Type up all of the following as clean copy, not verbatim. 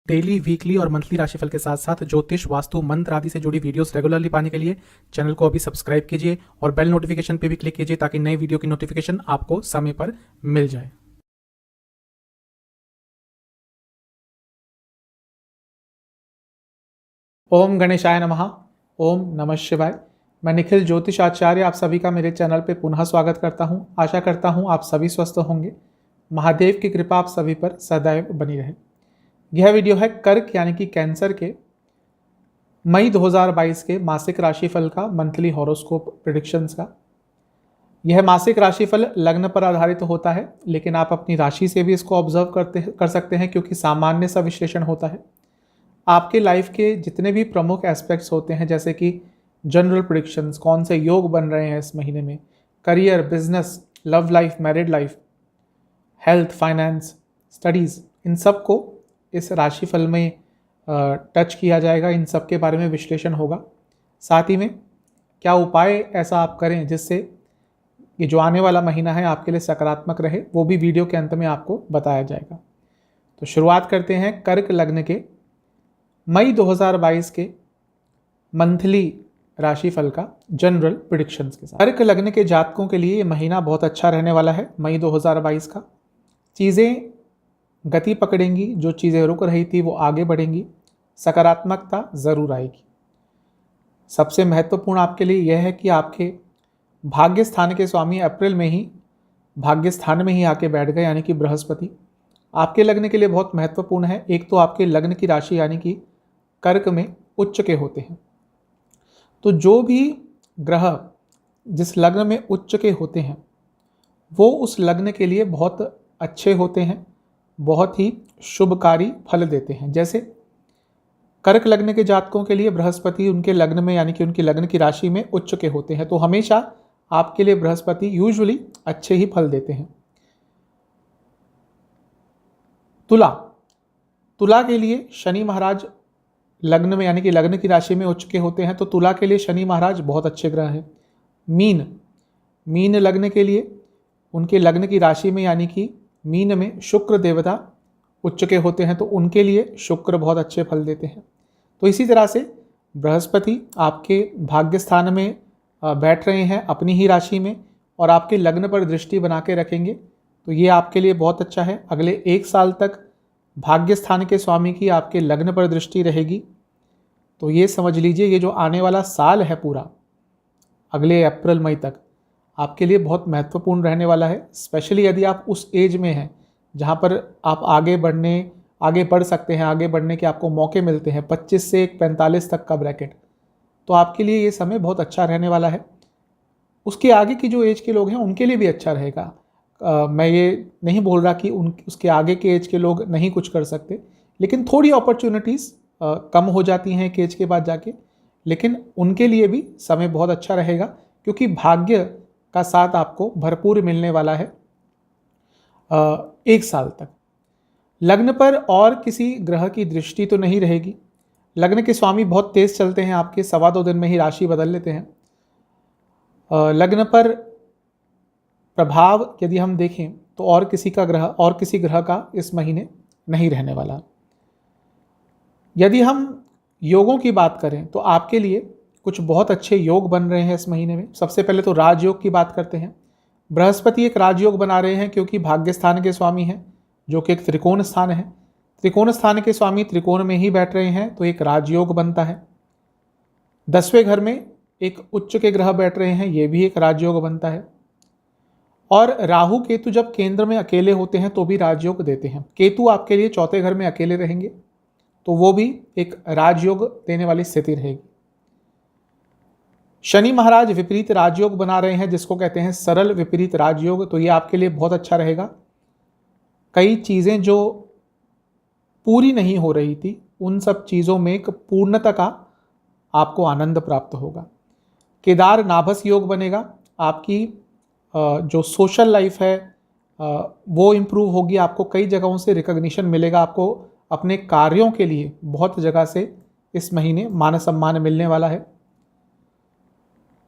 Daily, weekly और monthly राशिफल के साथ साथ ज्योतिष, वास्तु, मंत्र आदि से जुड़ी वीडियोस रेगुलरली पाने के लिए चैनल को अभी सब्सक्राइब कीजिए और बेल नोटिफिकेशन पे भी क्लिक कीजिए ताकि नई वीडियो की नोटिफिकेशन आपको समय पर मिल जाए। ओम गणेशाय नमः। ओम नमः शिवाय। मैं निखिल ज्योतिष आचार्य आप सभी का मेरे चैनल पे पुनः स्वागत करता हूं। आशा करता हूं आप सभी स्वस्थ होंगे। महादेव की कृपा आप सभी पर सदैव बनी रहे। यह वीडियो है कर्क यानी कि कैंसर के मई 2022 के मासिक राशिफल का, मंथली हॉरोस्कोप प्रेडिक्शंस का। यह मासिक राशिफल लग्न पर आधारित होता है, लेकिन आप अपनी राशि से भी इसको ऑब्जर्व कर सकते हैं क्योंकि सामान्य सा विश्लेषण होता है। आपके लाइफ के जितने भी प्रमुख एस्पेक्ट्स होते हैं, जैसे कि जनरल प्रेडिक्शंस, कौन से योग बन रहे हैं इस महीने में, career, business, love life, married life, health, finance, studies, इन सब को इस राशिफल में टच किया जाएगा। इन सब के बारे में विश्लेषण होगा। साथ ही में क्या उपाय ऐसा आप करें जिससे ये जो आने वाला महीना है आपके लिए सकारात्मक रहे, वो भी वीडियो के अंत में आपको बताया जाएगा। तो शुरुआत करते हैं कर्क लग्न के मई 2022 के मंथली राशिफल का जनरल प्रेडिक्शंस के साथ। कर्क लग्न के जातकों के लिए ये महीना बहुत अच्छा रहने वाला है। मई 2022 का चीज़ें गति पकड़ेंगी, जो चीज़ें रुक रही थी वो आगे बढ़ेंगी, सकारात्मकता ज़रूर आएगी। सबसे महत्वपूर्ण आपके लिए यह है कि आपके भाग्य स्थान के स्वामी अप्रैल में ही भाग्य स्थान में ही आके बैठ गए, यानी कि बृहस्पति आपके लग्न के लिए बहुत महत्वपूर्ण है। एक तो आपके लग्न की राशि यानी कि कर्क में उच्च के होते हैं, तो जो भी ग्रह जिस लग्न में उच्च के होते हैं वो उस लग्न के लिए बहुत अच्छे होते हैं, बहुत ही शुभकारी फल देते हैं। जैसे कर्क लग्न के जातकों के लिए बृहस्पति उनके लग्न में यानी कि उनकी लग्न की राशि में उच्च के होते हैं, तो हमेशा आपके लिए बृहस्पति यूजुअली अच्छे ही फल देते हैं। तुला के लिए शनि महाराज लग्न में यानी कि लग्न की राशि में उच्च के होते हैं, तो तुला के लिए शनि महाराज बहुत अच्छे ग्रह हैं। मीन लग्न के लिए उनके लग्न की राशि में यानी कि मीन में शुक्र देवता उच्च के होते हैं, तो उनके लिए शुक्र बहुत अच्छे फल देते हैं। तो इसी तरह से बृहस्पति आपके भाग्य स्थान में बैठ रहे हैं अपनी ही राशि में और आपके लग्न पर दृष्टि बना के रखेंगे, तो ये आपके लिए बहुत अच्छा है। अगले 1 साल तक भाग्य स्थान के स्वामी की आपके लग्न पर दृष्टि रहेगी, तो ये समझ लीजिए ये जो आने वाला साल है पूरा अगले अप्रैल मई तक आपके लिए बहुत महत्वपूर्ण रहने वाला है। स्पेशली यदि आप उस एज में हैं जहाँ पर आप आगे बढ़ सकते हैं, आगे बढ़ने के आपको मौके मिलते हैं, 25 से 45 तक का ब्रैकेट, तो आपके लिए ये समय बहुत अच्छा रहने वाला है। उसके आगे की जो एज के लोग हैं उनके लिए भी अच्छा रहेगा। मैं ये नहीं बोल रहा कि उसके आगे के एज के लोग नहीं कुछ कर सकते, लेकिन थोड़ी अपॉर्चुनिटीज़ कम हो जाती हैं एक एज के बाद जाके, लेकिन उनके लिए भी समय बहुत अच्छा रहेगा क्योंकि भाग्य का साथ आपको भरपूर मिलने वाला है 1 साल तक। लग्न पर और किसी ग्रह की दृष्टि तो नहीं रहेगी। लग्न के स्वामी बहुत तेज चलते हैं आपके, 2.25 दिन में ही राशि बदल लेते हैं। लग्न पर प्रभाव यदि हम देखें तो और किसी ग्रह का इस महीने नहीं रहने वाला। यदि हम योगों की बात करें तो आपके लिए कुछ बहुत अच्छे योग बन रहे हैं इस महीने में। सबसे पहले तो राजयोग की बात करते हैं। बृहस्पति एक राजयोग बना रहे हैं क्योंकि भाग्य स्थान के स्वामी हैं, जो कि एक त्रिकोण स्थान है। त्रिकोण स्थान के स्वामी त्रिकोण में ही बैठ रहे हैं, तो एक राजयोग बनता है। 10वें घर में एक उच्च के ग्रह बैठ रहे हैं, ये भी एक राजयोग बनता है। और राहु केतु जब केंद्र में अकेले होते हैं तो भी राजयोग देते हैं। केतु आपके लिए 4थे घर में अकेले रहेंगे तो वो भी एक राजयोग देने वाली स्थिति रहेगी। शनि महाराज विपरीत राजयोग बना रहे हैं, जिसको कहते हैं सरल विपरीत राजयोग, तो ये आपके लिए बहुत अच्छा रहेगा। कई चीज़ें जो पूरी नहीं हो रही थी उन सब चीज़ों में एक पूर्णता का आपको आनंद प्राप्त होगा। केदार नाभस योग बनेगा। आपकी जो सोशल लाइफ है वो इम्प्रूव होगी। आपको कई जगहों से रिकॉग्निशन मिलेगा। आपको अपने कार्यों के लिए बहुत जगह से इस महीने मान सम्मान मिलने वाला है।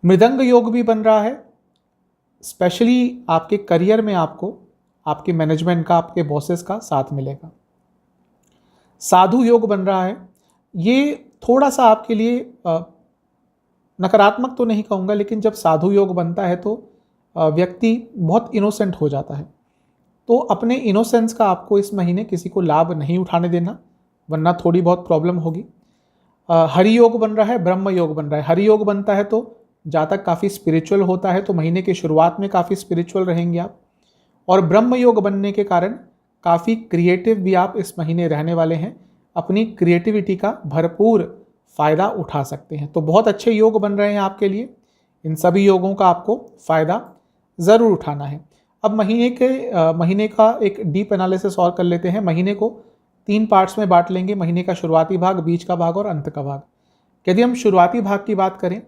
मृदंग योग भी बन रहा है। स्पेशली आपके करियर में आपको आपके मैनेजमेंट का, आपके बॉसेस का साथ मिलेगा। साधु योग बन रहा है, ये थोड़ा सा आपके लिए नकारात्मक तो नहीं कहूँगा, लेकिन जब साधु योग बनता है तो व्यक्ति बहुत इनोसेंट हो जाता है। तो अपने इनोसेंस का आपको इस महीने किसी को लाभ नहीं उठाने देना, वरना थोड़ी बहुत प्रॉब्लम होगी। हरि योग बन रहा है, ब्रह्म योग बन रहा है। हरि योग बनता है तो जातक काफ़ी स्पिरिचुअल होता है, तो महीने की शुरुआत में काफ़ी स्पिरिचुअल रहेंगे आप। और ब्रह्म योग बनने के कारण काफ़ी क्रिएटिव भी आप इस महीने रहने वाले हैं, अपनी क्रिएटिविटी का भरपूर फ़ायदा उठा सकते हैं। तो बहुत अच्छे योग बन रहे हैं आपके लिए, इन सभी योगों का आपको फ़ायदा ज़रूर उठाना है। अब महीने का एक डीप एनालिसिस और कर लेते हैं। महीने को 3 पार्ट्स में बांट लेंगे, महीने का शुरुआती भाग, बीच का भाग और अंत का भाग। यदि हम शुरुआती भाग की बात करें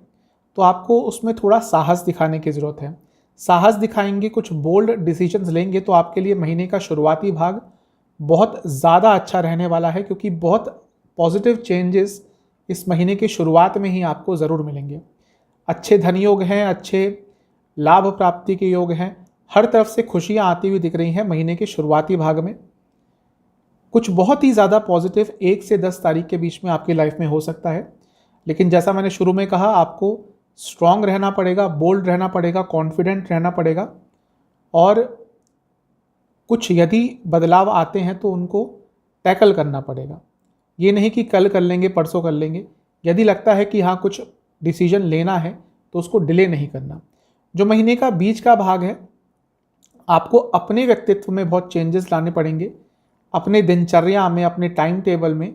तो आपको उसमें थोड़ा साहस दिखाने की ज़रूरत है। साहस दिखाएंगे, कुछ बोल्ड डिसीजंस लेंगे तो आपके लिए महीने का शुरुआती भाग बहुत ज़्यादा अच्छा रहने वाला है, क्योंकि बहुत पॉजिटिव चेंजेस इस महीने की शुरुआत में ही आपको ज़रूर मिलेंगे। अच्छे धन योग हैं, अच्छे लाभ प्राप्ति के योग हैं, हर तरफ से खुशियाँ आती हुई दिख रही हैं महीने के शुरुआती भाग में। कुछ बहुत ही ज़्यादा पॉजिटिव 1 से 10 तारीख के बीच में आपकी लाइफ में हो सकता है, लेकिन जैसा मैंने शुरू में कहा, आपको स्ट्रांग रहना पड़ेगा, बोल्ड रहना पड़ेगा, कॉन्फिडेंट रहना पड़ेगा। और कुछ यदि बदलाव आते हैं तो उनको टैकल करना पड़ेगा। ये नहीं कि कल कर लेंगे, परसों कर लेंगे। यदि लगता है कि हाँ कुछ डिसीजन लेना है तो उसको डिले नहीं करना। जो महीने का बीच का भाग है, आपको अपने व्यक्तित्व में बहुत चेंजेस लाने पड़ेंगे, अपने दिनचर्या में, अपने टाइम टेबल में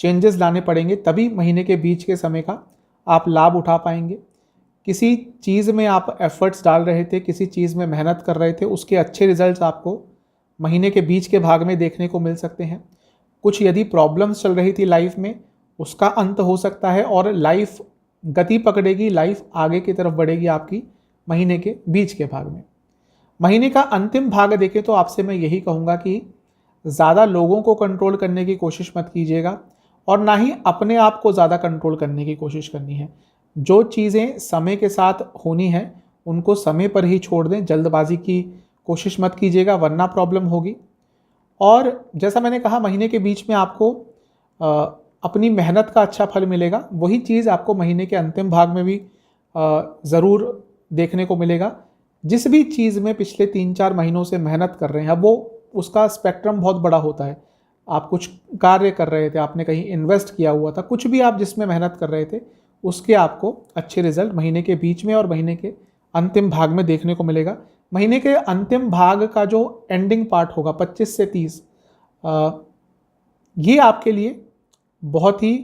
चेंजेस लाने पड़ेंगे, तभी महीने के बीच के समय का आप लाभ उठा पाएंगे। किसी चीज़ में आप एफर्ट्स डाल रहे थे, किसी चीज़ में मेहनत कर रहे थे, उसके अच्छे रिजल्ट्स आपको महीने के बीच के भाग में देखने को मिल सकते हैं। कुछ यदि प्रॉब्लम्स चल रही थी लाइफ में, उसका अंत हो सकता है और लाइफ गति पकड़ेगी, लाइफ आगे की तरफ बढ़ेगी आपकी महीने के बीच के भाग में। महीने का अंतिम भाग देखें तो आपसे मैं यही कहूँगा कि ज़्यादा लोगों को कंट्रोल करने की कोशिश मत कीजिएगा, और ना ही अपने आप को ज़्यादा कंट्रोल करने की कोशिश करनी है। जो चीज़ें समय के साथ होनी है उनको समय पर ही छोड़ दें, जल्दबाजी की कोशिश मत कीजिएगा, वरना प्रॉब्लम होगी। और जैसा मैंने कहा, महीने के बीच में आपको अपनी मेहनत का अच्छा फल मिलेगा। वही चीज़ आपको महीने के अंतिम भाग में भी ज़रूर देखने को मिलेगा। जिस भी चीज़ में पिछले 3-4 महीनों से मेहनत कर रहे हैं, अब वो उसका स्पेक्ट्रम बहुत बड़ा होता है। आप कुछ कार्य कर रहे थे, आपने कहीं इन्वेस्ट किया हुआ था, कुछ भी आप जिसमें मेहनत कर रहे थे, उसके आपको अच्छे रिजल्ट महीने के बीच में और महीने के अंतिम भाग में देखने को मिलेगा। महीने के अंतिम भाग का जो एंडिंग पार्ट होगा 25 से 30, ये आपके लिए बहुत ही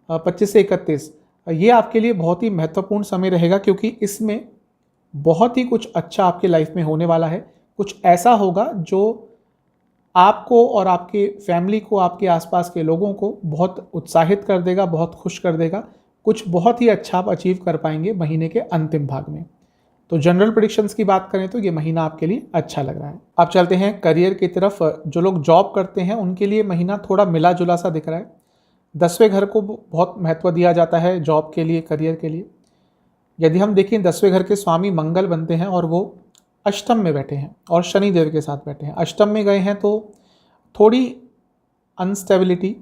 25 से 31, ये आपके लिए बहुत ही महत्वपूर्ण समय रहेगा, क्योंकि इसमें बहुत ही कुछ अच्छा आपके लाइफ में होने वाला है। कुछ ऐसा होगा जो आपको और आपके फैमिली को, आपके आसपास के लोगों को बहुत उत्साहित कर देगा, बहुत खुश कर देगा। कुछ बहुत ही अच्छा आप अचीव कर पाएंगे महीने के अंतिम भाग में। तो जनरल प्रेडिक्शंस की बात करें तो ये महीना आपके लिए अच्छा लग रहा है। अब चलते हैं करियर की तरफ। जो लोग जॉब करते हैं उनके लिए महीना थोड़ा मिला जुला सा दिख रहा है। 10वें घर को बहुत महत्व दिया जाता है जॉब के लिए, करियर के लिए। यदि हम देखें, 10वें घर के स्वामी मंगल बनते हैं और वो अष्टम में बैठे हैं और शनि देव के साथ बैठे हैं। अष्टम में गए हैं तो थोड़ी अनस्टेबिलिटी,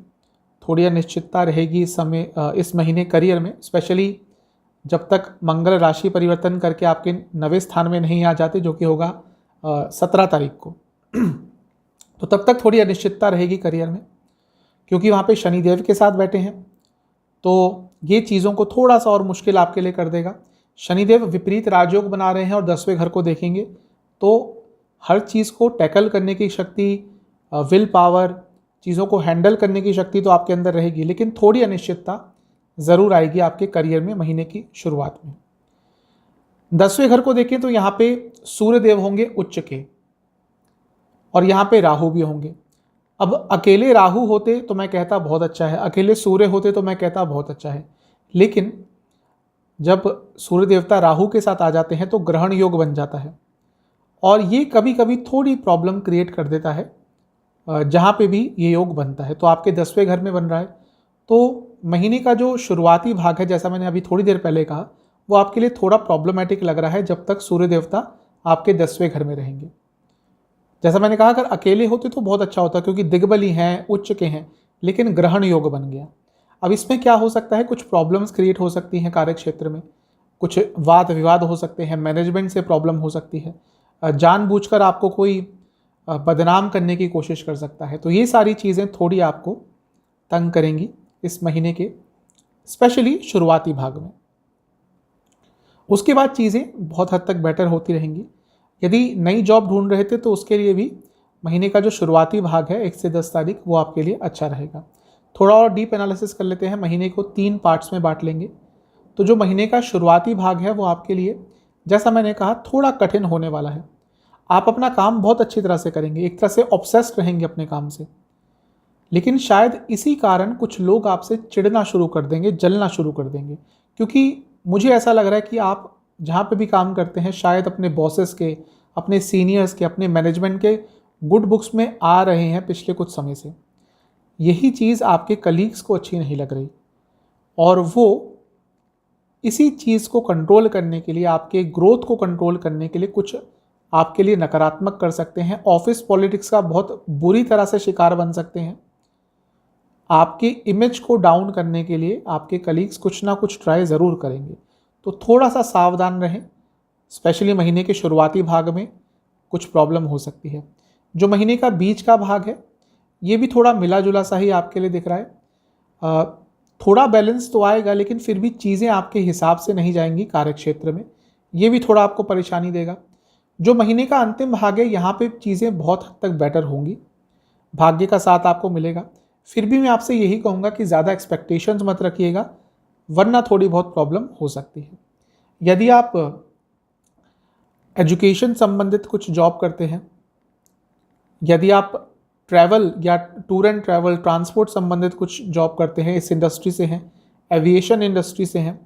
थोड़ी अनिश्चितता रहेगी इस महीने करियर में, स्पेशली जब तक मंगल राशि परिवर्तन करके आपके 9वें स्थान में नहीं आ जाते, जो कि होगा 17 तारीख को। तो तब तक थोड़ी अनिश्चितता रहेगी करियर में, क्योंकि वहाँ पे शनिदेव के साथ बैठे हैं। तो ये चीज़ों को थोड़ा सा और मुश्किल आपके लिए कर देगा। शनिदेव विपरीत राजयोग बना रहे हैं और 10वें घर को देखेंगे, तो हर चीज़ को टैकल करने की शक्ति, विल पावर, चीज़ों को हैंडल करने की शक्ति तो आपके अंदर रहेगी, लेकिन थोड़ी अनिश्चितता ज़रूर आएगी आपके करियर में महीने की शुरुआत में। 10वें घर को देखें तो यहाँ पे सूर्य देव होंगे उच्च के, और यहाँ पे राहु भी होंगे। अब अकेले राहु होते तो मैं कहता बहुत अच्छा है, अकेले सूर्य होते तो मैं कहता बहुत अच्छा है, लेकिन जब सूर्य देवता राहु के साथ आ जाते हैं तो ग्रहण योग बन जाता है, और ये कभी कभी थोड़ी प्रॉब्लम क्रिएट कर देता है जहाँ पे भी ये योग बनता है। तो आपके 10वें घर में बन रहा है, तो महीने का जो शुरुआती भाग है, जैसा मैंने अभी थोड़ी देर पहले कहा, वो आपके लिए थोड़ा प्रॉब्लमेटिक लग रहा है जब तक सूर्य देवता आपके 10वें घर में रहेंगे। जैसा मैंने कहा, अगर अकेले होते तो बहुत अच्छा होता, क्योंकि दिग्बली हैं, उच्च के हैं, लेकिन ग्रहण योग बन गया। अब इसमें क्या हो सकता है, कुछ प्रॉब्लम्स क्रिएट हो सकती हैं कार्य क्षेत्र में, कुछ वाद विवाद हो सकते हैं, मैनेजमेंट से प्रॉब्लम हो सकती है, जानबूझकर आपको कोई बदनाम करने की कोशिश कर सकता है। तो ये सारी चीज़ें थोड़ी आपको तंग करेंगी इस महीने के स्पेशली शुरुआती भाग में। उसके बाद चीज़ें बहुत हद तक बेटर होती रहेंगी। यदि नई जॉब ढूंढ रहे थे तो उसके लिए भी महीने का जो शुरुआती भाग है 1 से 10 तारीख, वो आपके लिए अच्छा रहेगा। थोड़ा और डीप एनालिसिस कर लेते हैं, महीने को 3 पार्ट्स में बांट लेंगे। तो जो महीने का शुरुआती भाग है वो आपके लिए, जैसा मैंने कहा, थोड़ा कठिन होने वाला है। आप अपना काम बहुत अच्छी तरह से करेंगे, एक तरह से ऑब्सेस्ड रहेंगे अपने काम से, लेकिन शायद इसी कारण कुछ लोग आपसे चिढ़ना शुरू कर देंगे, जलना शुरू कर देंगे। क्योंकि मुझे ऐसा लग रहा है कि आप जहाँ पे भी काम करते हैं शायद अपने बॉसेस के, अपने सीनियर्स के, अपने मैनेजमेंट के गुड बुक्स में आ रहे हैं पिछले कुछ समय से। यही चीज़ आपके कलीग्स को अच्छी नहीं लग रही और वो इसी चीज़ को कंट्रोल करने के लिए, आपके ग्रोथ को कंट्रोल करने के लिए कुछ आपके लिए नकारात्मक कर सकते हैं। ऑफिस पॉलिटिक्स का बहुत बुरी तरह से शिकार बन सकते हैं। आपकी इमेज को डाउन करने के लिए आपके कलीग्स कुछ ना कुछ ट्राई ज़रूर करेंगे। तो थोड़ा सा सावधान रहें, स्पेशली महीने के शुरुआती भाग में कुछ प्रॉब्लम हो सकती है। जो महीने का बीच का भाग है ये भी थोड़ा मिला जुला सा ही आपके लिए दिख रहा है। थोड़ा बैलेंस तो आएगा, लेकिन फिर भी चीज़ें आपके हिसाब से नहीं जाएंगी कार्य क्षेत्र में, ये भी थोड़ा आपको परेशानी देगा। जो महीने का अंतिम भाग है यहाँ पे चीज़ें बहुत हद तक बेटर होंगी, भाग्य का साथ आपको मिलेगा। फिर भी मैं आपसे यही कहूँगा कि ज़्यादा एक्सपेक्टेशंस मत रखिएगा, वरना थोड़ी बहुत प्रॉब्लम हो सकती है। यदि आप एजुकेशन संबंधित कुछ जॉब करते हैं, यदि आप ट्रैवल या टूर एंड ट्रैवल, ट्रांसपोर्ट संबंधित कुछ जॉब करते हैं, इस इंडस्ट्री से हैं, एविएशन इंडस्ट्री से हैं,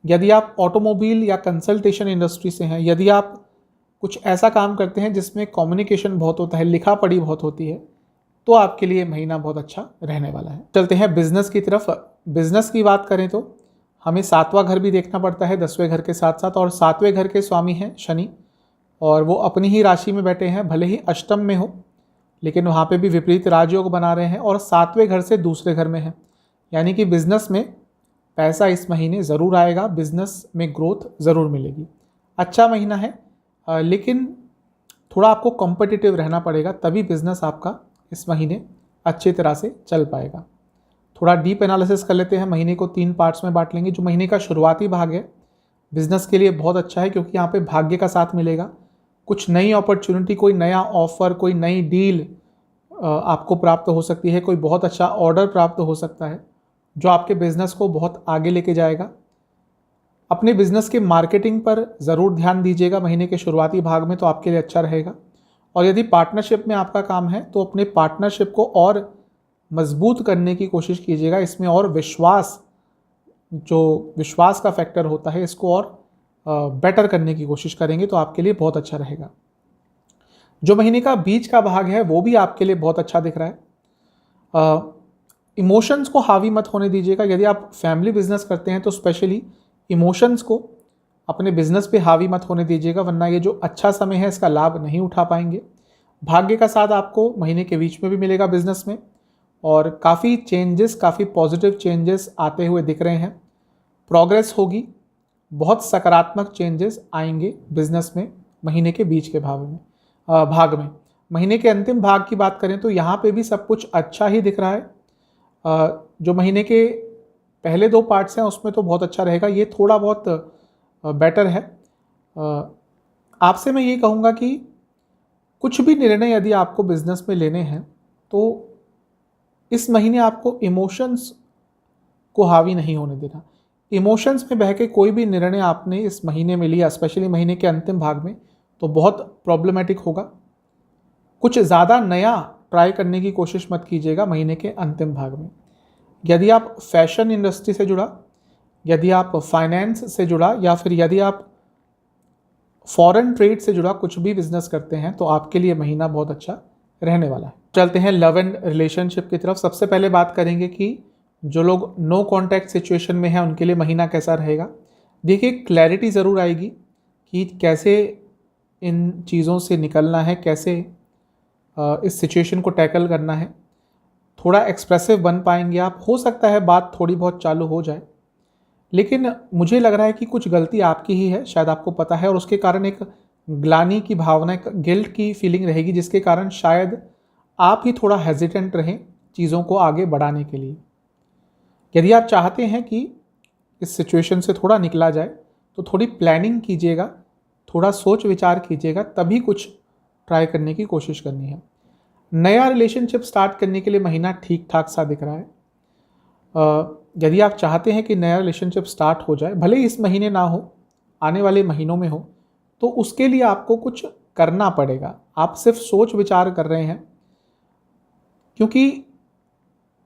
यदि आप ऑटोमोबाइल या कंसल्टेशन इंडस्ट्री से हैं, यदि आप कुछ ऐसा काम करते हैं जिसमें कम्युनिकेशन बहुत होता है, लिखा पढ़ी बहुत होती है, तो आपके लिए महीना बहुत अच्छा रहने वाला है। चलते हैं बिजनेस की तरफ। बिजनेस की बात करें तो हमें 7वां घर भी देखना पड़ता है 10वें घर के साथ साथ, और 7वें घर के स्वामी हैं शनि, और वो अपनी ही राशि में बैठे हैं, भले ही अष्टम में हो लेकिन वहाँ पे भी विपरीत राजयोग बना रहे हैं, और 7वें घर से दूसरे घर में है। यानी कि बिजनेस में पैसा इस महीने ज़रूर आएगा, बिजनेस में ग्रोथ ज़रूर मिलेगी। अच्छा महीना है, लेकिन थोड़ा आपको कॉम्पिटिटिव रहना पड़ेगा, तभी बिजनेस आपका इस महीने अच्छी तरह से चल पाएगा। थोड़ा डीप एनालिसिस कर लेते हैं, महीने को 3 पार्ट्स में बांट लेंगे। जो महीने का शुरुआती भाग है बिजनेस के लिए बहुत अच्छा है, क्योंकि यहाँ पे भाग्य का साथ मिलेगा। कुछ नई अपॉर्चुनिटी, कोई नया ऑफर, कोई नई डील आपको प्राप्त हो सकती है, कोई बहुत अच्छा ऑर्डर प्राप्त हो सकता है जो आपके बिजनेस को बहुत आगे लेके जाएगा। अपने बिजनेस के मार्केटिंग पर ज़रूर ध्यान दीजिएगा महीने के शुरुआती भाग में, तो आपके लिए अच्छा रहेगा। और यदि पार्टनरशिप में आपका काम है तो अपने पार्टनरशिप को और मजबूत करने की कोशिश कीजिएगा। इसमें और विश्वास, जो विश्वास का फैक्टर होता है, इसको और बेटर करने की कोशिश करेंगे तो आपके लिए बहुत अच्छा रहेगा। जो महीने का बीच का भाग है वो भी आपके लिए बहुत अच्छा दिख रहा है। इमोशंस को हावी मत होने दीजिएगा। यदि आप फैमिली बिजनेस करते हैं तो स्पेशली इमोशंस को अपने बिजनेस पे हावी मत होने दीजिएगा, वरना ये जो अच्छा समय है इसका लाभ नहीं उठा पाएंगे। भाग्य का साथ आपको महीने के बीच में भी मिलेगा बिजनेस में, और काफ़ी चेंजेस, काफ़ी पॉजिटिव चेंजेस आते हुए दिख रहे हैं। प्रोग्रेस होगी, बहुत सकारात्मक चेंजेस आएंगे बिजनेस में महीने के बीच के भाग में। महीने के अंतिम भाग की बात करें तो यहाँ पे भी सब कुछ अच्छा ही दिख रहा है। जो महीने के पहले 2 पार्ट्स हैं उसमें तो बहुत अच्छा रहेगा, ये थोड़ा बहुत बेटर है। आपसे मैं ये कहूँगा कि कुछ भी निर्णय यदि आपको बिजनेस में लेने हैं तो इस महीने आपको इमोशंस को हावी नहीं होने देना। इमोशंस में बह के कोई भी निर्णय आपने इस महीने में लिया, स्पेशली महीने के अंतिम भाग में, तो बहुत प्रॉब्लमेटिक होगा। कुछ ज़्यादा नया ट्राई करने की कोशिश मत कीजिएगा महीने के अंतिम भाग में। यदि आप फैशन इंडस्ट्री से जुड़ा, यदि आप फाइनेंस से जुड़ा, या फिर यदि आप फॉरेन ट्रेड से जुड़ा कुछ भी बिजनेस करते हैं तो आपके लिए महीना बहुत अच्छा रहने वाला है। चलते हैं लव एंड रिलेशनशिप की तरफ। सबसे पहले बात करेंगे कि जो लोग नो कॉन्टैक्ट सिचुएशन में हैं उनके लिए महीना कैसा रहेगा। देखिए, क्लैरिटी ज़रूर आएगी कि कैसे इन चीज़ों से निकलना है, कैसे इस सिचुएशन को टैकल करना है। थोड़ा एक्सप्रेसिव बन पाएंगे आप, हो सकता है बात थोड़ी बहुत चालू हो जाए, लेकिन मुझे लग रहा है कि कुछ गलती आपकी ही है, शायद आपको पता है, और उसके कारण एक ग्लानि की भावना, एक गिल्ट की फीलिंग रहेगी, जिसके कारण शायद आप ही थोड़ा हेजिटेंट रहें चीज़ों को आगे बढ़ाने के लिए। यदि आप चाहते हैं कि इस सिचुएशन से थोड़ा निकला जाए तो थोड़ी प्लानिंग कीजिएगा, थोड़ा सोच विचार कीजिएगा, तभी कुछ ट्राई करने की कोशिश करनी है। नया रिलेशनशिप स्टार्ट करने के लिए महीना ठीक ठाक सा दिख रहा है। यदि आप चाहते हैं कि नया रिलेशनशिप स्टार्ट हो जाए, भले ही इस महीने ना हो, आने वाले महीनों में हो, तो उसके लिए आपको कुछ करना पड़ेगा। आप सिर्फ सोच विचार कर रहे हैं, क्योंकि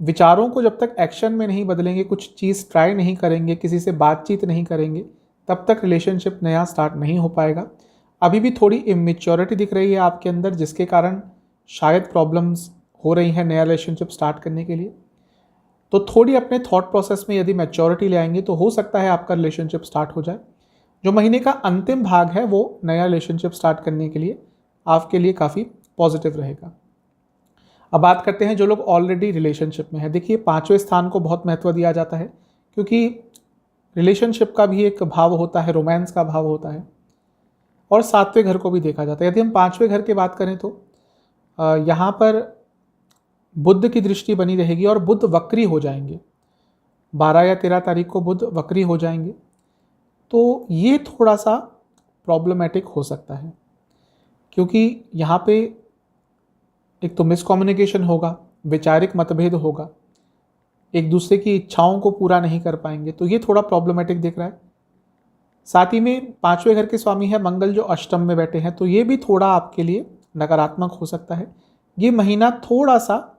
विचारों को जब तक एक्शन में नहीं बदलेंगे, कुछ चीज़ ट्राई नहीं करेंगे, किसी से बातचीत नहीं करेंगे, तब तक रिलेशनशिप नया स्टार्ट नहीं हो पाएगा। अभी भी थोड़ी इमेच्योरिटी दिख रही है आपके अंदर, जिसके कारण शायद प्रॉब्लम्स हो रही हैं नया रिलेशनशिप स्टार्ट करने के लिए। तो थोड़ी अपने थॉट प्रोसेस में यदि मैच्योरिटी ले आएंगे तो हो सकता है आपका रिलेशनशिप स्टार्ट हो जाए। जो महीने का अंतिम भाग है वो नया रिलेशनशिप स्टार्ट करने के लिए आपके लिए काफ़ी पॉजिटिव रहेगा। अब बात करते हैं जो लोग ऑलरेडी रिलेशनशिप में है। देखिए, 5वें स्थान को बहुत महत्व दिया जाता है, क्योंकि रिलेशनशिप का भी एक भाव होता है, रोमांस का भाव होता है, और 7वें घर को भी देखा जाता है। यदि हम 5वें घर की बात करें तो यहाँ पर बुध की दृष्टि बनी रहेगी और बुध वक्री हो जाएंगे। 12 या 13 तारीख को बुध वक्री हो जाएंगे, तो ये थोड़ा सा प्रॉब्लमेटिक हो सकता है, क्योंकि यहाँ पे एक तो मिसकम्युनिकेशन होगा, वैचारिक मतभेद होगा, एक दूसरे की इच्छाओं को पूरा नहीं कर पाएंगे, तो ये थोड़ा प्रॉब्लमेटिक दिख रहा है। साथ ही में 5वें घर के स्वामी है मंगल, जो अष्टम में बैठे हैं, तो ये भी थोड़ा आपके लिए नकारात्मक हो सकता है। ये महीना थोड़ा सा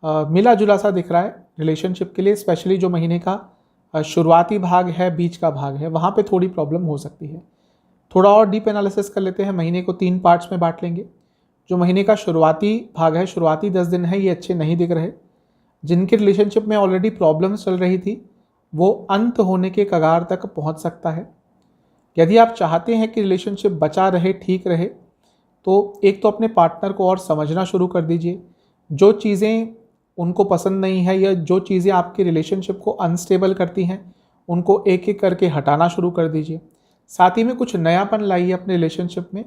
मिला जुला सा दिख रहा है रिलेशनशिप के लिए, स्पेशली जो महीने का शुरुआती भाग है, बीच का भाग है, वहाँ पे थोड़ी प्रॉब्लम हो सकती है। थोड़ा और डीप एनालिसिस कर लेते हैं, महीने को 3 पार्ट्स में बांट लेंगे। जो महीने का शुरुआती भाग है, शुरुआती 10 दिन है, ये अच्छे नहीं दिख रहे। जिनके रिलेशनशिप में ऑलरेडी प्रॉब्लम्स चल रही थी, वो अंत होने के कगार तक पहुँच सकता है। यदि आप चाहते हैं कि रिलेशनशिप बचा रहे, ठीक रहे, तो एक तो अपने पार्टनर को और समझना शुरू कर दीजिए। जो चीज़ें उनको पसंद नहीं है या जो चीज़ें आपके रिलेशनशिप को अनस्टेबल करती हैं, उनको एक एक करके हटाना शुरू कर दीजिए। साथ ही में कुछ नयापन लाइए अपने रिलेशनशिप में,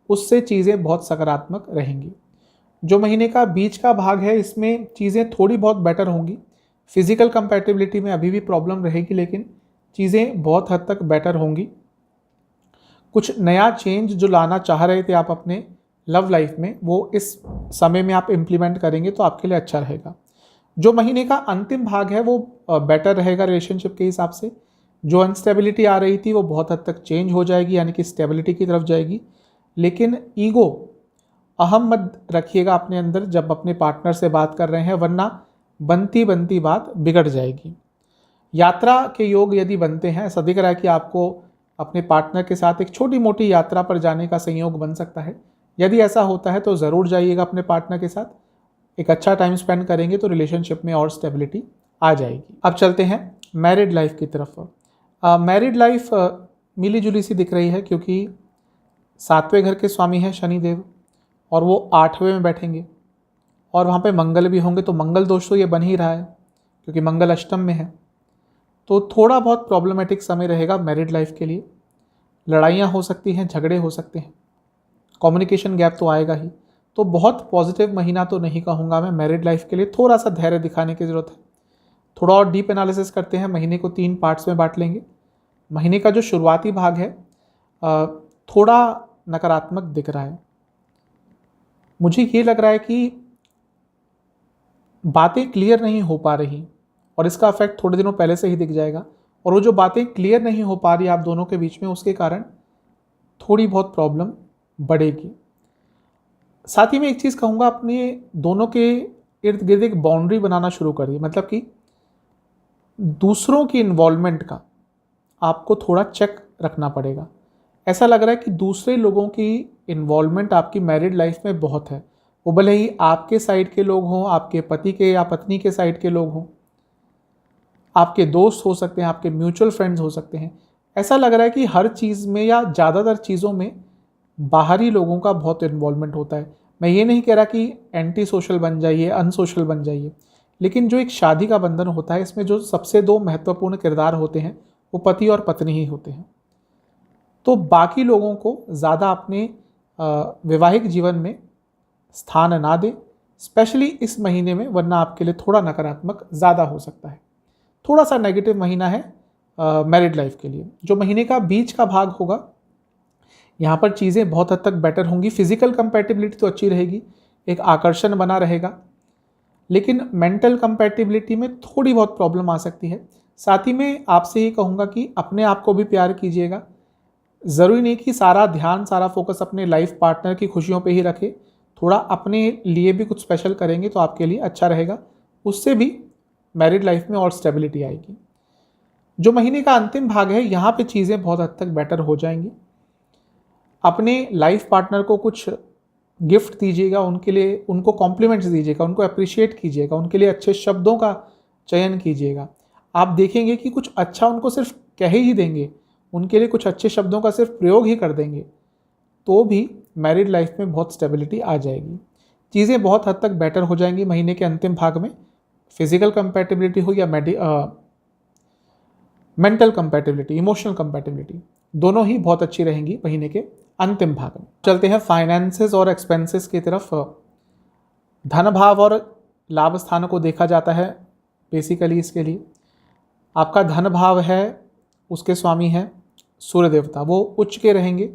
उससे चीज़ें बहुत सकारात्मक रहेंगी। जो महीने का बीच का भाग है, इसमें चीज़ें थोड़ी बहुत बेटर होंगी। फिजिकल कंपैटिबिलिटी में अभी भी प्रॉब्लम रहेगी, लेकिन चीज़ें बहुत हद तक बेटर होंगी। कुछ नया चेंज जो लाना चाह रहे थे आप अपने लव लाइफ में, वो इस समय में आप इम्प्लीमेंट करेंगे तो आपके लिए अच्छा रहेगा। जो महीने का अंतिम भाग है वो बेटर रहेगा रिलेशनशिप के हिसाब से। जो अनस्टेबिलिटी आ रही थी वो बहुत हद तक चेंज हो जाएगी, यानी कि स्टेबिलिटी की तरफ जाएगी। लेकिन ईगो, अहम मत रखिएगा अपने अंदर जब अपने पार्टनर से बात कर रहे हैं, वरना बनती बनती बात बिगड़ जाएगी। यात्रा के योग यदि बनते हैं, ऐसा दिख रहा है कि आपको अपने पार्टनर के साथ एक छोटी मोटी यात्रा पर जाने का संयोग बन सकता है। यदि ऐसा होता है तो ज़रूर जाइएगा अपने पार्टनर के साथ, एक अच्छा टाइम स्पेंड करेंगे तो रिलेशनशिप में और स्टेबिलिटी आ जाएगी। अब चलते हैं मैरिड लाइफ की तरफ। मैरिड लाइफ मिली जुली सी दिख रही है, क्योंकि 7वें घर के स्वामी हैं शनिदेव, और वो 8वें में बैठेंगे, और वहाँ पे मंगल भी होंगे, तो मंगल दोष तो ये बन ही रहा है, क्योंकि मंगल अष्टम में है। तो थोड़ा बहुत प्रॉब्लमेटिक समय रहेगा मैरिड लाइफ के लिए। लड़ाइयाँ हो सकती हैं, झगड़े हो सकते हैं, कम्युनिकेशन गैप तो आएगा ही। तो बहुत पॉजिटिव महीना तो नहीं कहूँगा मैं मैरिड लाइफ के लिए, थोड़ा सा धैर्य दिखाने की ज़रूरत है। थोड़ा और डीप एनालिसिस करते हैं, महीने को 3 पार्ट्स में बांट लेंगे। महीने का जो शुरुआती भाग है थोड़ा नकारात्मक दिख रहा है। मुझे ये लग रहा है कि बातें क्लियर नहीं हो पा रही, और इसका इफेक्ट थोड़े दिनों पहले से ही दिख जाएगा। और वो जो बातें क्लियर नहीं हो पा रही आप दोनों के बीच में, उसके कारण थोड़ी बहुत प्रॉब्लम बढ़ेगी। साथ ही में एक चीज़ कहूँगा, अपने दोनों के इर्द गिर्द एक बाउंड्री बनाना शुरू करिए। मतलब कि दूसरों की इन्वॉल्वमेंट का आपको थोड़ा चेक रखना पड़ेगा। ऐसा लग रहा है कि दूसरे लोगों की इन्वॉल्वमेंट आपकी मैरिड लाइफ में बहुत है। वो भले ही आपके साइड के लोग हों, आपके पति के या पत्नी के साइड के लोग हों, आपके दोस्त हो सकते हैं, आपके म्यूचुअल फ्रेंड्स हो सकते हैं। ऐसा लग रहा है कि हर चीज़ में या ज़्यादातर चीज़ों में बाहरी लोगों का बहुत इन्वॉल्वमेंट होता है। मैं ये नहीं कह रहा कि एंटी सोशल बन जाइए, अनसोशल बन जाइए, लेकिन जो एक शादी का बंधन होता है इसमें जो सबसे दो महत्वपूर्ण किरदार होते हैं वो पति और पत्नी ही होते हैं। तो बाकी लोगों को ज़्यादा अपने वैवाहिक जीवन में स्थान ना दें, स्पेशली इस महीने में, वरना आपके लिए थोड़ा नकारात्मक ज़्यादा हो सकता है। थोड़ा सा नेगेटिव महीना है मैरिड लाइफ के लिए। जो महीने का बीच का भाग होगा यहाँ पर चीज़ें बहुत हद तक बेटर होंगी। फिजिकल कंपैटिबिलिटी तो अच्छी रहेगी, एक आकर्षण बना रहेगा, लेकिन मेंटल कंपैटिबिलिटी में थोड़ी बहुत प्रॉब्लम आ सकती है। साथ ही में आपसे ये कहूँगा कि अपने आप को भी प्यार कीजिएगा। ज़रूरी नहीं कि सारा ध्यान, सारा फोकस अपने लाइफ पार्टनर की खुशियों पे ही रखें, थोड़ा अपने लिए भी कुछ स्पेशल करेंगे तो आपके लिए अच्छा रहेगा। उससे भी मैरिड लाइफ में और स्टेबिलिटी आएगी। जो महीने का अंतिम भाग है यहाँ पे चीज़ें बहुत हद तक बेटर हो जाएंगी। अपने लाइफ पार्टनर को कुछ गिफ्ट दीजिएगा, उनके लिए उनको कॉम्प्लीमेंट्स दीजिएगा, उनको अप्रिशिएट कीजिएगा, उनके लिए अच्छे शब्दों का चयन कीजिएगा। आप देखेंगे कि कुछ अच्छा उनको सिर्फ कह ही देंगे, उनके लिए कुछ अच्छे शब्दों का सिर्फ प्रयोग ही कर देंगे, तो भी मैरिड लाइफ में बहुत स्टेबिलिटी आ जाएगी। चीज़ें बहुत हद तक बेटर हो जाएंगी महीने के अंतिम भाग में। फिजिकल कंपैटिबिलिटी हो या मेंटल कंपैटिबिलिटी, इमोशनल कंपैटिबिलिटी, दोनों ही बहुत अच्छी रहेंगी महीने के अंतिम भाग में। चलते हैं फाइनेंसेस और एक्सपेंसेस की तरफ। धन भाव और लाभ स्थान को देखा जाता है बेसिकली इसके लिए। आपका धन भाव है, उसके स्वामी हैं सूर्य देवता, वो उच्च के रहेंगे,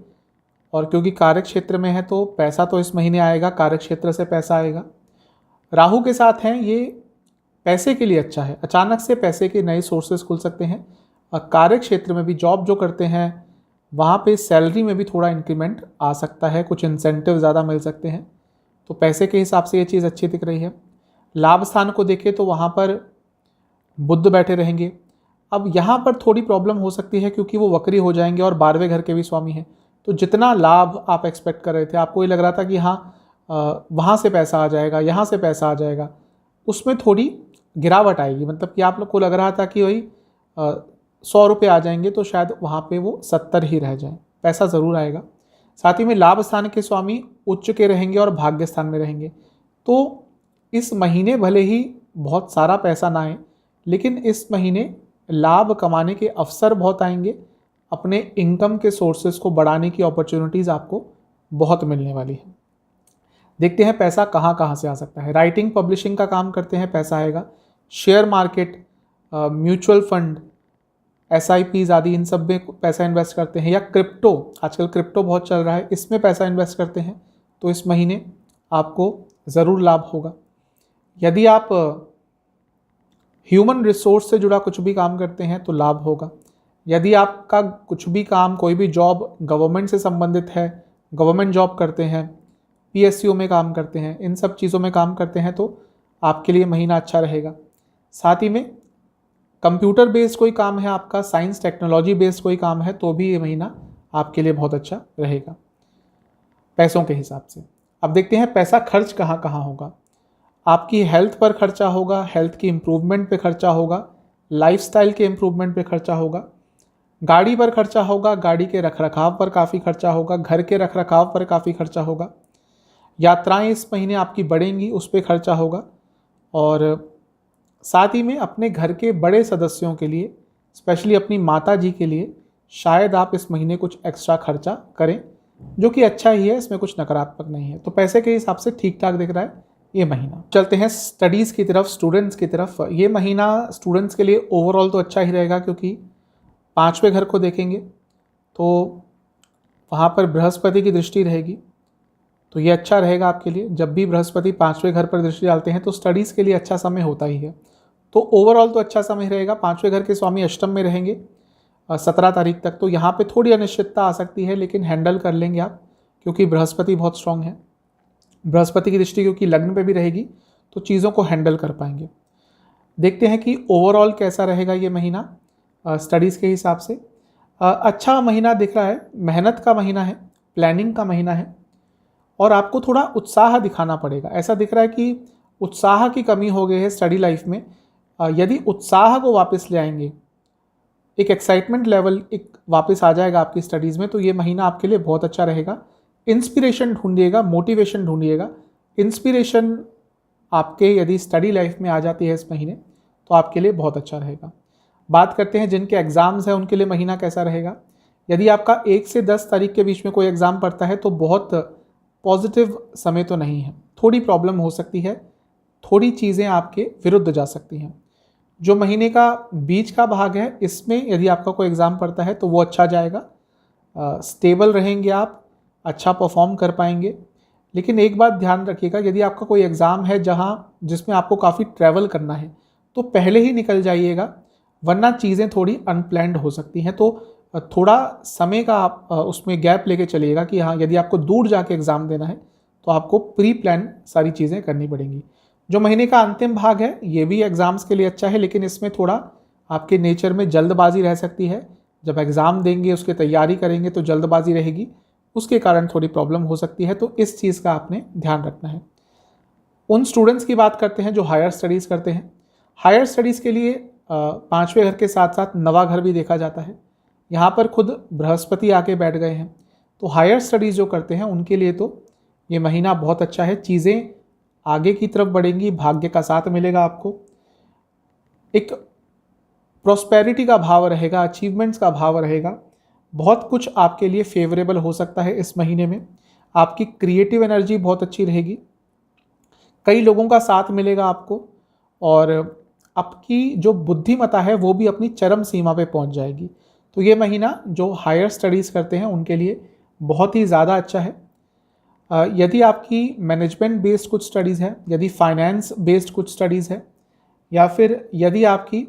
और क्योंकि कार्य क्षेत्र में है तो पैसा तो इस महीने आएगा, कार्य क्षेत्र से पैसा आएगा। राहु के साथ हैं, ये पैसे के लिए अच्छा है, अचानक से पैसे के नए सोर्सेस खुल सकते हैं। और कार्य क्षेत्र में भी जॉब जो करते हैं वहाँ पे सैलरी में भी थोड़ा इंक्रीमेंट आ सकता है, कुछ इंसेंटिव ज़्यादा मिल सकते हैं, तो पैसे के हिसाब से ये चीज़ अच्छी दिख रही है। लाभ स्थान को देखें तो वहाँ पर बुध बैठे रहेंगे। अब यहाँ पर थोड़ी प्रॉब्लम हो सकती है क्योंकि वो वक्री हो जाएंगे और 12वें घर के भी स्वामी हैं, तो जितना लाभ आप एक्सपेक्ट कर रहे थे, आपको ये लग रहा था कि हाँ वहाँ से पैसा आ जाएगा, यहाँ से पैसा आ जाएगा, उसमें थोड़ी गिरावट आएगी। मतलब कि आप लोग को लग रहा था कि वही 100 रुपये आ जाएंगे, तो शायद वहाँ पे वो 70 ही रह जाए। पैसा ज़रूर आएगा। साथ ही में लाभ स्थान के स्वामी उच्च के रहेंगे और भाग्य स्थान में रहेंगे, तो इस महीने भले ही बहुत सारा पैसा ना आए, लेकिन इस महीने लाभ कमाने के अवसर बहुत आएंगे। अपने इनकम के सोर्सेज को बढ़ाने की अपॉर्चुनिटीज़ आपको बहुत मिलने वाली है। देखते हैं पैसा कहाँ कहाँ से आ सकता है। राइटिंग पब्लिशिंग का काम करते हैं, पैसा आएगा। Share market, mutual fund, SIPs आदि, इन सब में पैसा इन्वेस्ट करते हैं, या क्रिप्टो, आजकल क्रिप्टो बहुत चल रहा है, इसमें पैसा इन्वेस्ट करते हैं, तो इस महीने आपको ज़रूर लाभ होगा। यदि आप ह्यूमन रिसोर्स से जुड़ा कुछ भी काम करते हैं तो लाभ होगा। यदि आपका कुछ भी काम, कोई भी जॉब गवर्नमेंट से संबंधित है, गवर्नमेंट जॉब करते हैं, PSU में काम करते हैं, इन सब चीज़ों में काम करते हैं, तो आपके लिए महीना अच्छा रहेगा। साथ ही में कंप्यूटर बेस्ड कोई काम है आपका, साइंस टेक्नोलॉजी बेस्ड कोई काम है, तो भी ये महीना आपके लिए बहुत अच्छा रहेगा पैसों के हिसाब से। अब देखते हैं पैसा खर्च कहाँ कहाँ होगा। आपकी हेल्थ पर खर्चा होगा, हेल्थ की इम्प्रूवमेंट पे खर्चा होगा, लाइफस्टाइल के इम्प्रूवमेंट पे खर्चा होगा, गाड़ी पर खर्चा होगा, गाड़ी के रखरखाव पर काफ़ी खर्चा होगा, घर के रखरखाव पर काफ़ी खर्चा होगा, यात्राएं इस महीने आपकी बढ़ेंगी, उस पर खर्चा होगा। और साथ ही में अपने घर के बड़े सदस्यों के लिए, स्पेशली अपनी माता जी के लिए, शायद आप इस महीने कुछ एक्स्ट्रा खर्चा करें, जो कि अच्छा ही है, इसमें कुछ नकारात्मक नहीं है। तो पैसे के हिसाब से ठीक ठाक दिख रहा है ये महीना। चलते हैं स्टडीज़ की तरफ, स्टूडेंट्स की तरफ। ये महीना स्टूडेंट्स के लिए ओवरऑल तो अच्छा ही रहेगा, क्योंकि 5वें घर को देखेंगे तो वहाँ पर बृहस्पति की दृष्टि रहेगी, तो ये अच्छा रहेगा आपके लिए। जब भी बृहस्पति 5वें घर पर दृष्टि डालते हैं तो स्टडीज़ के लिए अच्छा समय होता ही है, तो ओवरऑल तो अच्छा समय रहेगा। 5वें घर के स्वामी अष्टम में रहेंगे 17 तारीख तक, तो यहाँ पे थोड़ी अनिश्चितता आ सकती है, लेकिन हैंडल कर लेंगे आप, क्योंकि बृहस्पति बहुत स्ट्रांग है। बृहस्पति की दृष्टि क्योंकि लग्न पे भी रहेगी, तो चीज़ों को हैंडल कर पाएंगे। देखते हैं कि ओवरऑल कैसा रहेगा ये महीना स्टडीज़ के हिसाब से। अच्छा महीना दिख रहा है, मेहनत का महीना है, प्लानिंग का महीना है, और आपको थोड़ा उत्साह दिखाना पड़ेगा। ऐसा दिख रहा है कि उत्साह की कमी हो गई है स्टडी लाइफ में। यदि उत्साह को वापस ले आएंगे, एक एक्साइटमेंट लेवल एक वापस आ जाएगा आपकी स्टडीज़ में, तो ये महीना आपके लिए बहुत अच्छा रहेगा। इंस्पिरेशन ढूंढिएगा, मोटिवेशन ढूंढिएगा। इंस्पिरेशन आपके यदि स्टडी लाइफ में आ जाती है इस महीने तो आपके लिए बहुत अच्छा रहेगा। बात करते हैं जिनके एग्ज़ाम्स हैं उनके लिए महीना कैसा रहेगा। यदि आपका 1 से 10 तारीख के बीच में कोई एग्ज़ाम पड़ता है तो बहुत पॉजिटिव समय तो नहीं है, थोड़ी प्रॉब्लम हो सकती है, थोड़ी चीज़ें आपके विरुद्ध जा सकती हैं। जो महीने का बीच का भाग है इसमें यदि आपका कोई एग्ज़ाम पड़ता है तो वो अच्छा जाएगा, स्टेबल रहेंगे आप, अच्छा परफॉर्म कर पाएंगे। लेकिन एक बात ध्यान रखिएगा, यदि आपका कोई एग्ज़ाम है जिसमें आपको काफ़ी ट्रैवल करना है तो पहले ही निकल जाइएगा, वरना चीज़ें थोड़ी अनप्लैन्ड हो सकती हैं। तो थोड़ा समय का आप उसमें गैप लेके चलिएगा कि हाँ, यदि आपको दूर जाके एग्ज़ाम देना है तो आपको प्री प्लान सारी चीज़ें करनी पड़ेंगी। जो महीने का अंतिम भाग है ये भी एग्ज़ाम्स के लिए अच्छा है, लेकिन इसमें थोड़ा आपके नेचर में जल्दबाजी रह सकती है। जब एग्ज़ाम देंगे, उसकी तैयारी करेंगे तो जल्दबाजी रहेगी, उसके कारण थोड़ी प्रॉब्लम हो सकती है, तो इस चीज़ का आपने ध्यान रखना है। उन स्टूडेंट्स की बात करते हैं जो हायर स्टडीज़ करते हैं। हायर स्टडीज़ के लिए 5वें घर के साथ साथ नवा घर भी देखा जाता है। यहाँ पर खुद बृहस्पति आके बैठ गए हैं, तो हायर स्टडीज़ जो करते हैं उनके लिए तो ये महीना बहुत अच्छा है। चीज़ें आगे की तरफ बढ़ेंगी, भाग्य का साथ मिलेगा आपको, एक प्रॉस्पेरिटी का भाव रहेगा, अचीवमेंट्स का भाव रहेगा, बहुत कुछ आपके लिए फेवरेबल हो सकता है इस महीने में। आपकी क्रिएटिव एनर्जी बहुत अच्छी रहेगी, कई लोगों का साथ मिलेगा आपको, और आपकी जो बुद्धिमत्ता है वो भी अपनी चरम सीमा पे पहुंच जाएगी। तो ये महीना जो हायर स्टडीज़ करते हैं उनके लिए बहुत ही ज़्यादा अच्छा है। यदि आपकी मैनेजमेंट बेस्ड कुछ स्टडीज़ है, यदि फाइनेंस बेस्ड कुछ स्टडीज़ है, या फिर यदि आपकी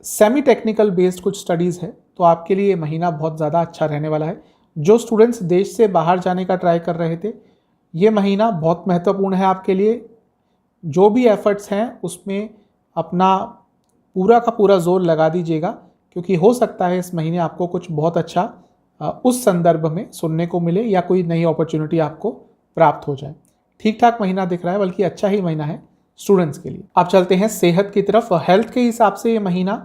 सेमी टेक्निकल बेस्ड कुछ स्टडीज़ है तो आपके लिए ये महीना बहुत ज़्यादा अच्छा रहने वाला है। जो स्टूडेंट्स देश से बाहर जाने का ट्राई कर रहे थे, ये महीना बहुत महत्वपूर्ण है आपके लिए। जो भी एफर्ट्स हैं उसमें अपना पूरा का पूरा जोर लगा दीजिएगा, क्योंकि हो सकता है इस महीने आपको कुछ बहुत अच्छा उस संदर्भ में सुनने को मिले या कोई नई अपॉर्चुनिटी आपको प्राप्त हो जाए। ठीक ठाक महीना दिख रहा है, बल्कि अच्छा ही महीना है स्टूडेंट्स के लिए। आप चलते हैं सेहत की तरफ। हेल्थ के हिसाब से ये महीना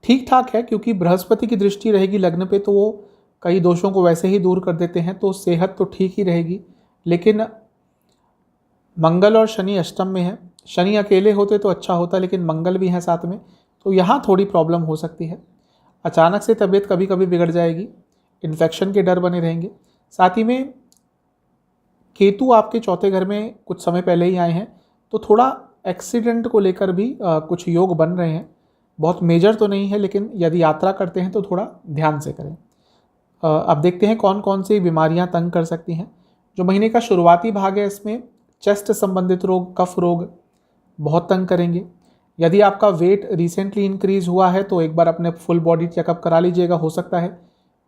ठीक ठाक है, क्योंकि बृहस्पति की दृष्टि रहेगी लग्न पे तो वो कई दोषों को वैसे ही दूर कर देते हैं, तो सेहत तो ठीक ही रहेगी। लेकिन मंगल और शनि अष्टम में है, शनि अकेले होते तो अच्छा होता, लेकिन मंगल भी हैं साथ में, तो यहाँ थोड़ी प्रॉब्लम हो सकती है। अचानक से तबीयत कभी कभी बिगड़ जाएगी, इन्फेक्शन के डर बने रहेंगे। साथ ही में केतु आपके चौथे घर में कुछ समय पहले ही आए हैं, तो थोड़ा एक्सीडेंट को लेकर भी कुछ योग बन रहे हैं। बहुत मेजर तो नहीं है, लेकिन यदि यात्रा करते हैं तो थोड़ा ध्यान से करें। अब देखते हैं कौन कौन सी बीमारियां तंग कर सकती हैं। जो महीने का शुरुआती भाग है इसमें चेस्ट संबंधित रोग, कफ रोग बहुत तंग करेंगे। यदि आपका वेट रिसेंटली इंक्रीज हुआ है तो एक बार अपने फुल बॉडी चेकअप करा लीजिएगा। हो सकता है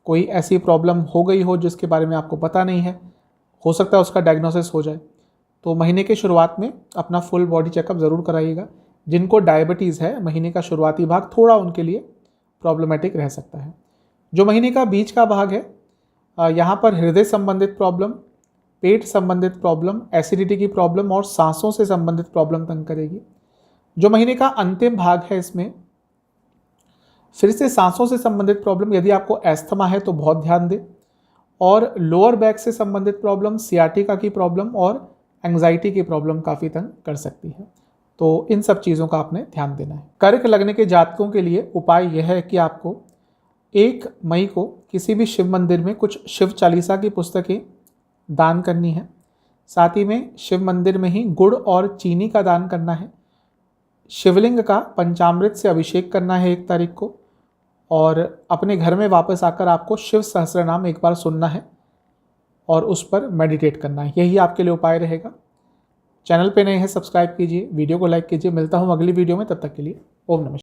कोई ऐसी प्रॉब्लम हो गई हो जिसके बारे में आपको पता नहीं है, हो सकता है उसका डायग्नोसिस हो जाए। तो महीने के शुरुआत में अपना फुल बॉडी चेकअप ज़रूर कराइएगा। जिनको डायबिटीज़ है, महीने का शुरुआती भाग थोड़ा उनके लिए प्रॉब्लमेटिक रह सकता है। जो महीने का बीच का भाग है, यहाँ पर हृदय संबंधित प्रॉब्लम, पेट संबंधित प्रॉब्लम, एसिडिटी की प्रॉब्लम और सांसों से संबंधित प्रॉब्लम तंग करेगी। जो महीने का अंतिम भाग है इसमें फिर से सांसों से संबंधित प्रॉब्लम, यदि आपको एस्थमा है तो बहुत ध्यान दें, और लोअर बैक से संबंधित प्रॉब्लम, सियाटिका की प्रॉब्लम और एंग्जाइटी की प्रॉब्लम काफ़ी तंग कर सकती है। तो इन सब चीज़ों का आपने ध्यान देना है। कर्क लगने के जातकों के लिए उपाय यह है कि आपको 1 मई को किसी भी शिव मंदिर में कुछ शिव चालीसा की पुस्तकें दान करनी है। साथ ही में शिव मंदिर में ही गुड़ और चीनी का दान करना है। शिवलिंग का पंचामृत से अभिषेक करना है 1 तारीख को, और अपने घर में वापस आकर आपको शिव सहस्त्रनाम एक बार सुनना है और उस पर मेडिटेट करना है। यही आपके लिए उपाय रहेगा। चैनल पे नए हैं सब्सक्राइब कीजिए, वीडियो को लाइक कीजिए। मिलता हूँ अगली वीडियो में, तब तक के लिए ओम नमः।